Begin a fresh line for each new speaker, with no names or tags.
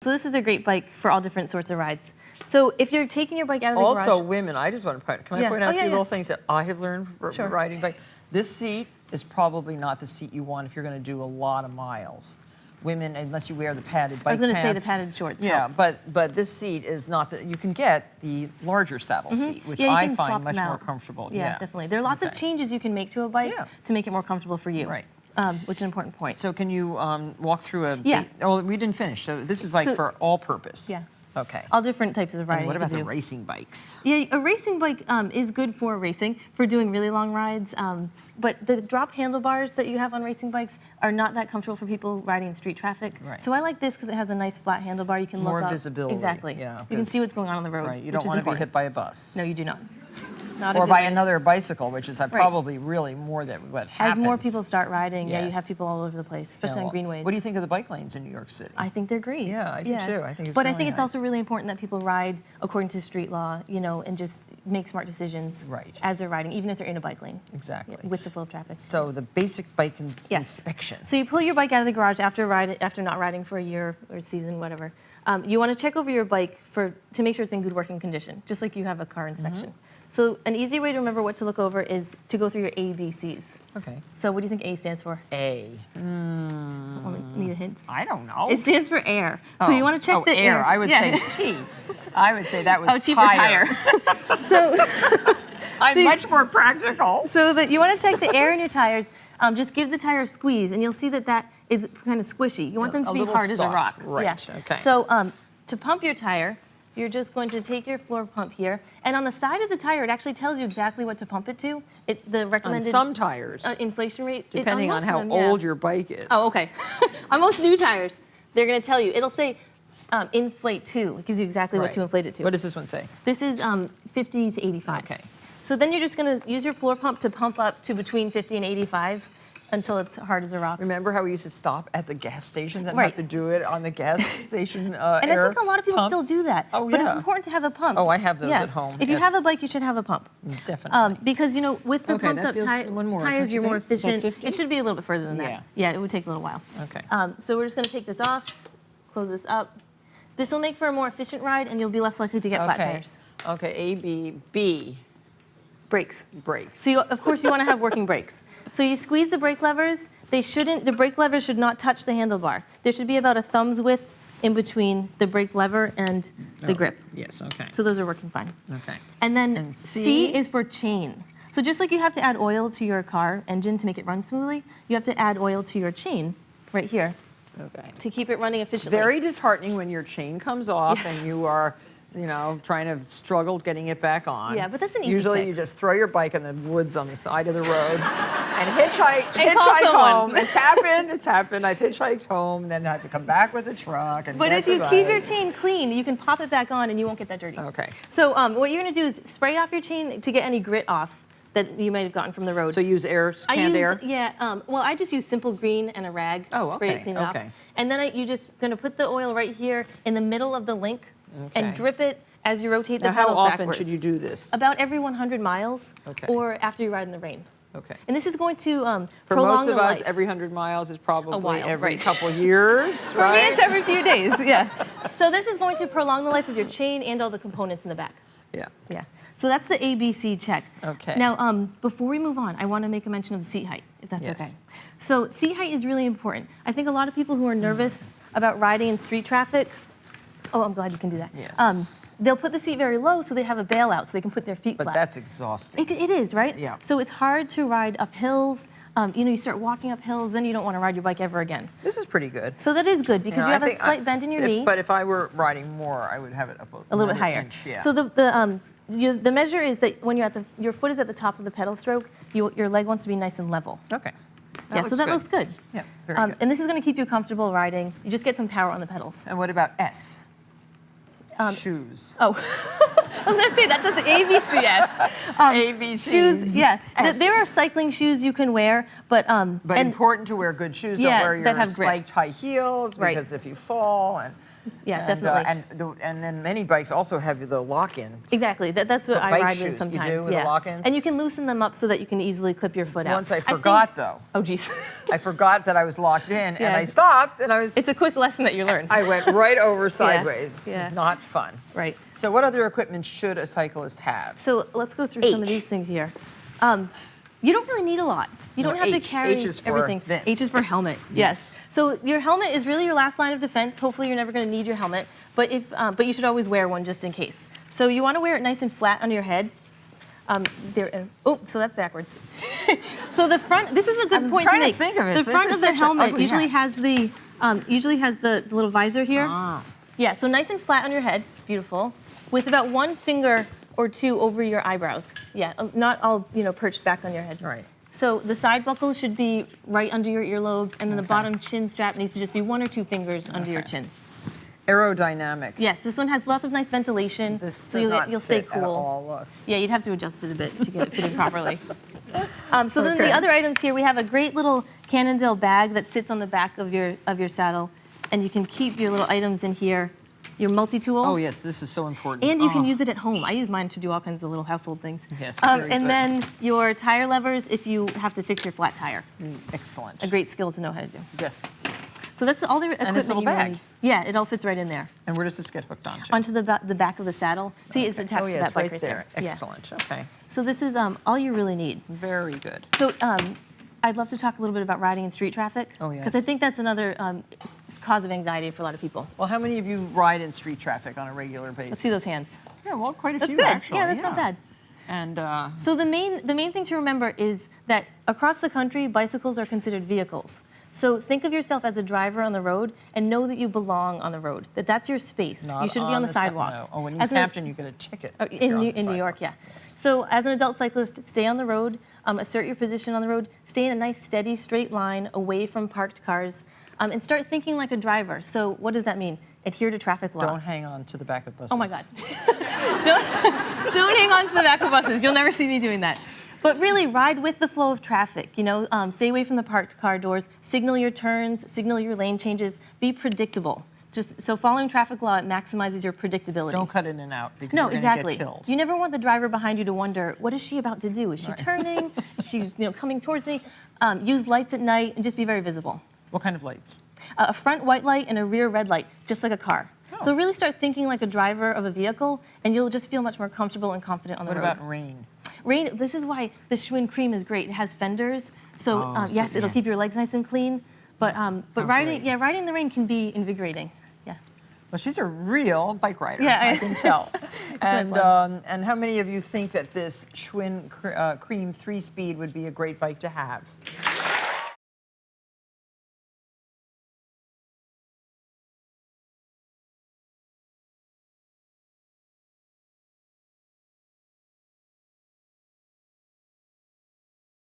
So this is a great bike for all different sorts of rides. So if you're taking your bike out of the garage...
Also, women, I just want to point, can I point out a few little things that I have learned riding bike? This seat is probably not the seat you want if you're going to do a lot of miles. Women, unless you wear the padded bike pants.
I was going to say the padded shorts.
Yeah, but this seat is not you can get the larger saddle seat, which I find much more comfortable.
Yeah, definitely. There are lots of changes you can make to a bike to make it more comfortable for you.
Right.
Which is an important point.
So can you walk through oh, we didn't finish. So this is like for all purpose.
Yeah.
Okay.
All different types of riding.
And what about the racing bikes?
Yeah, a racing bike is good for racing, for doing really long rides. But the drop handlebars that you have on racing bikes are not that comfortable for people riding in street traffic.
Right.
So I like this because it has a nice flat handlebar. You can look up.
More visibility.
Exactly.
Yeah,
you can see what's going on the road.
Right. You don't want to be hit by a bus.
No, you do not.
Or by another bicycle, which is probably really more than what happens.
As more people start riding, you have people all over the place, especially on greenways.
What do you think of the bike lanes in New York City?
I think they're great.
Yeah, I do too. I think it's
But I think it's also really important that people ride according to street law, you know, and just make smart decisions as they're riding, even if they're in a bike lane.
Exactly.
With the flow of traffic.
So the basic bike inspection.
So you pull your bike out of the garage after not riding for a year or season, whatever. You want to check over your bike to make sure it's in good working condition, just like you have a car inspection. So an easy way to remember what to look over is to go through your ABCs.
Okay.
So what do you think A stands for?
A.
Need a hint?
I don't know.
It stands for air. So you want to check the air.
I would say T. I would say that was
T for tire.
I'm much more practical.
So that you want to check the air in your tires. Just give the tire a squeeze, and you'll see that is kind of squishy. You want them to be hard as a rock.
Right.
Yeah.
Okay.
So to pump your tire, you're just going to take your floor pump here, and on the side of the tire, it actually tells you exactly what to pump it to. The recommended
on some tires,
inflation rate,
depending on how old your bike is.
Oh, okay. On most new tires, they're going to tell you. It'll say inflate to. It gives you exactly what to inflate it to.
What does this one say?
This is 50 to 85.
Okay.
So then you're just going to use your floor pump to pump up to between 50 and 85. Until it's hard as a rock.
Remember how we used to stop at the gas stations and have to do it on the gas station
and I think a lot of people still do that.
Oh,
but it's important to have a pump.
Oh, I have those at home.
If you have a bike, you should have a pump.
Definitely.
Because, you know, with the pumped up tires, you're more efficient. It should be a little bit further than that. Yeah, it would take a little while.
Okay.
So we're just going to take this off, close this up. This will make for a more efficient ride, and you'll be less likely to get flat tires.
Okay, A, B.
Brakes.
Brakes.
So, of course, you want to have working brakes. So you squeeze the brake levers. The brake levers should not touch the handlebar. There should be about a thumb's width in between the brake lever and the grip.
Yes, okay.
So those are working fine.
Okay.
And then C is for chain. So just like you have to add oil to your car engine to make it run smoothly, you have to add oil to your chain right here.
Okay.
To keep it running efficiently.
It's very disheartening when your chain comes off and you are, you know, trying to struggle getting it back on.
Yeah, but that's an easy
Usually
fix.
you just throw your bike in the woods on the side of the road and hitchhike home. It's happened. I've hitchhiked home, then I have to come back with a truck. And
but if you keep your chain clean, you can pop it back on and you won't get that dirty.
Okay.
So what you're going to do is spray off your chain to get any grit off that you might have gotten from the road.
So use canned air?
Yeah, well, I just use simple green and a rag. Spray it, clean it off. And then you're just going to put the oil right here in the middle of the link and drip it as you rotate the pedals backwards.
How often should you do this?
About every 100 miles or after you ride in the rain.
Okay.
And this is going to
For
prolong
most of
the
us,
life.
every 100 miles is probably every
right.
couple years,
For me, it's every few days, yeah. So this is going to prolong the life of your chain and all the components in the back.
Yeah.
Yeah. So that's the ABC check.
Okay.
Now, before we move on, I want to make a mention of the seat height, if that's okay. So seat height is really important. I think a lot of people who are nervous about riding in street traffic, I'm glad you can do that.
Yes.
They'll put the seat very low so they have a bailout so they can put their feet flat.
But that's exhausting.
It is, right?
Yeah.
So it's hard to ride up hills. You know, you start walking up hills, then you don't want to ride your bike ever again.
This is pretty good.
So that is good because you have a slight bend in your knee.
But if I were riding more, I would have it up
a little bit higher.
Inch, yeah.
So the measure is that when you're your foot is at the top of the pedal stroke, your leg wants to be nice and level.
Okay.
So that looks good.
Yeah, very good.
And this is going to keep you comfortable riding. You just get some power on the pedals.
And what about S? Shoes.
Oh, I was going to say that's ABCS.
ABC.
Shoes, yeah. There are cycling shoes you can wear, but
important to wear good shoes. Don't wear your spiked high heels because if you fall
Yeah, definitely.
And then many bikes also have the lock-in.
Exactly. That's what I ride with sometimes.
You do with the lock-ins?
And you can loosen them up so that you can easily clip your foot out.
Once I forgot, though.
Oh, geez.
I forgot that I was locked in, and I stopped, and I was...
It's a quick lesson that you learned.
I went right over sideways.
Yeah.
Not fun.
Right.
So what other equipment should a cyclist have?
So let's go through some of these things here. You don't really need a lot. You don't have to carry everything.
This.
H is for helmet. Yes. So your helmet is really your last line of defense. Hopefully you're never going to need your helmet, but you should always wear one just in case. So you want to wear it nice and flat on your head. So that's backwards. So the front. This is a good point to make.
Think of it.
The front of the helmet usually has the little visor here.
Ah.
Yeah. So nice and flat on your head. Beautiful. With about one finger or two over your eyebrows. Yeah. Not all perched back on your head.
Right.
So the side buckle should be right under your earlobes, and then the bottom chin strap needs to just be 1 or 2 fingers under your chin.
Aerodynamic.
Yes, this one has lots of nice ventilation, so you'll stay cool.
At all, look.
Yeah, you'd have to adjust it a bit to get it fitted properly. So then the other items here, we have a great little Cannondale bag that sits on the back of your saddle, and you can keep your little items in here. Your multi-tool.
Oh yes, this is so important.
And you can use it at home. I use mine to do all kinds of little household things.
Yes,
and then your tire levers if you have to fix your flat tire.
Excellent.
A great skill to know how to do.
Yes.
So that's all the equipment
and this little bag.
Need. Yeah, it all fits right in there.
And where does this get hooked onto?
Onto the back of the saddle. See, it's attached to that bike right there.
Excellent. Yeah. Okay.
So this is all you really need.
Very good.
So I'd love to talk a little bit about riding in street traffic.
Oh, yes.
Because I think that's another cause of anxiety for a lot of people.
Well, how many of you ride in street traffic on a regular basis?
Let's see those hands.
Yeah, well, quite a
that's
few
good.
actually.
Yeah, that's not bad.
And
so the main thing to remember is that across the country, bicycles are considered vehicles. So think of yourself as a driver on the road and know that you belong on the road, that that's your space.
Not
you shouldn't be on the sidewalk.
No. Oh, when you use Hampton, you get a ticket.
In New York, yeah.
Yes.
So as an adult cyclist, stay on the road, assert your position on the road, stay in a nice, steady, straight line away from parked cars, and start thinking like a driver. So what does that mean? Adhere to traffic law.
Don't hang on to the back of buses.
Oh my God. don't hang on to the back of buses. You'll never see me doing that. But really, ride with the flow of traffic. Stay away from the parked car doors. Signal your turns. Signal your lane changes. Be predictable. So following traffic law, it maximizes your predictability.
Don't cut in and out because you're going to get killed.
You never want the driver behind you to wonder, what is she about to do? Is she turning? Is she coming towards me? Use lights at night and just be very visible.
What kind of lights?
A front white light and a rear red light, just like a car.
Oh.
So really start thinking like a driver of a vehicle, and you'll just feel much more comfortable and confident on the road.
What about rain?
Rain, this is why the Schwinn cream is great. It has fenders, so yes, it'll keep your legs nice and clean. But riding in the rain can be invigorating. Yeah.
Well, she's a real bike rider.
Yeah,
I can tell. And how many of you think that this Schwinn Cream 3-speed would be a great bike to have?